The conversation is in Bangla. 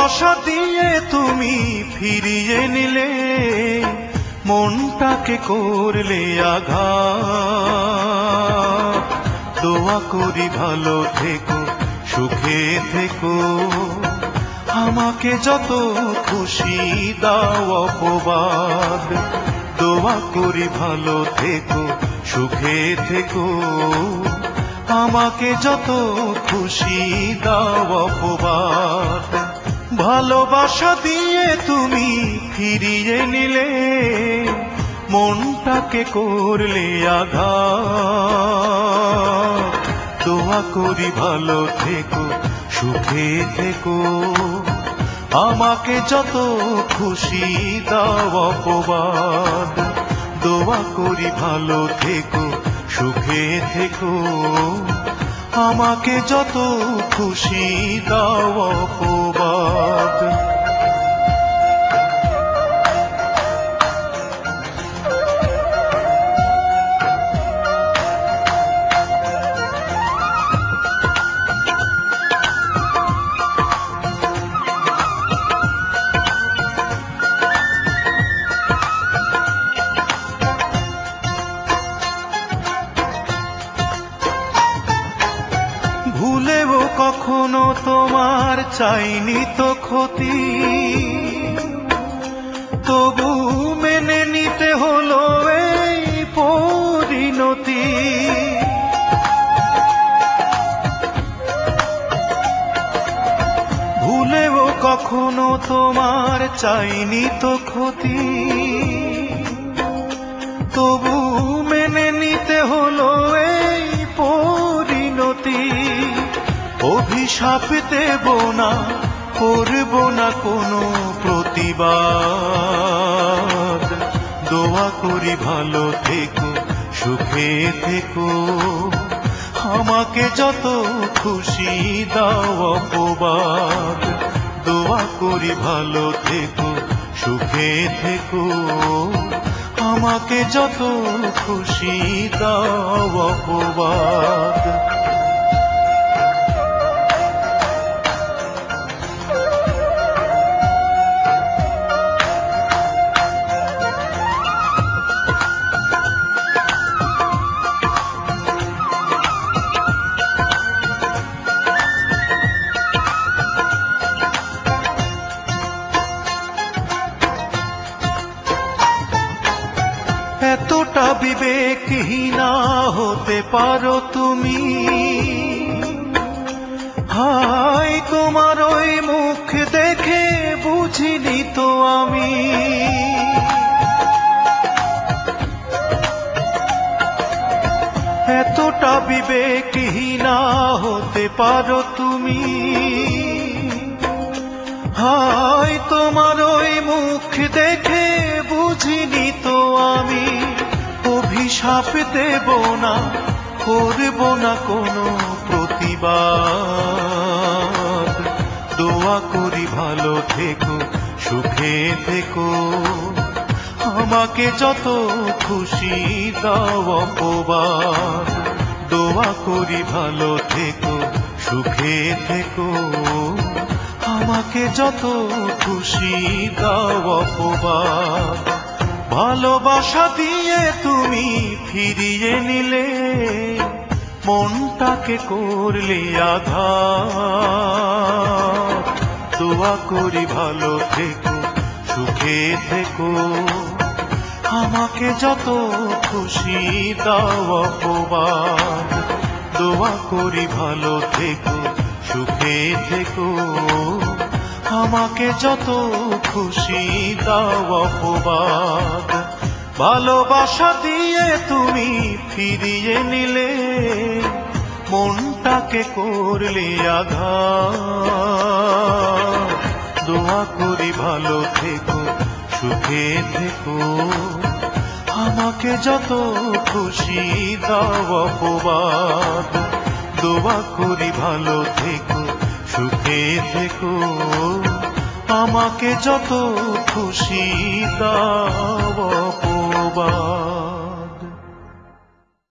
ভালোবাসা দিয়ে তুমি ফিরিয়ে নিলে, মনটাকে করলে আঘাত। দোয়া করি ভালো থেকো, সুখে থেকো, আমাকে যত খুশি দাও অপবাদ। দোয়া করি ভালো থেকো, সুখে থেকো, আমাকে যত খুশি দাও অপবাদ। ভালোবাসা দিয়ে তুমি ফিরিয়ে নিলে, মনটাকে করলে আঘাত। দোয়া করি ভালো থেকো, সুখে থেকো, আমাকে যত খুশি দাও অপবাদ। দোয়া করি ভালো থেকো, সুখে থেকো, আমাকে যত খুশি দাও অপবাদ। ভুলেও কখনো তোমার চাইনি তো ক্ষতি, তবু মেনে নিতে হলো এই পরিণতি। ভুলেও কখনো তোমার চাইনি তো ক্ষতি, তবু মেনে নিতে হলো এই পরিণতি। অভিশাপ দেব না, করব না কোনো প্রতিবাদ। দোয়া করি ভালো থেকো, সুখে থেকো, আমাকে যত খুশি দাও অপবাদ। দোয়া করি ভালো থেকো, সুখে থেকো, আমাকে যত খুশি দাও অপবাদ। এতটা বিবেকহীনা হতে পারো তুমি? হায় তোমার ওই মুখ দেখে বুঝিনি তো আমি। এতটা বিবেকহীনা হতে পারো তুমি? হায় তোমার ওই মুখ দেখে বুঝিনি তো আমি। অভিশাপ দেব না, করব না কোনো প্রতিবাদ। দোয়া করি ভালো থেকো, সুখে থেকো, আমাকে যত খুশি দাও অপবাদ। দোয়া করি ভালো থেকো, সুখে থেকো, আমাকে যত খুশি দাও অপবাদ। ভালোবাসা দিয়ে তুমি ফিরিয়ে নিলে, মনটাকে করলে আঘাত। দোয়া করি ভালো থেকো, সুখে থেকো, আমাকে যত খুশি দাও অপবাদ। দোয়া করি ভালো থেকো, সুখে থেকো, আমাকে যত খুশি দাও অপবাদ। ভালোবাসা দিয়ে তুমি ফিরিয়ে নিলে, মনটাকে করলে আঘাত। দোয়া করি ভালো থেকো, সুখে থেকো, আমাকে যত খুশি দাও অপবাদ। দোয়া করি ভালো থেকো, সুখে থেকো, আমাকে যত খুশি দাও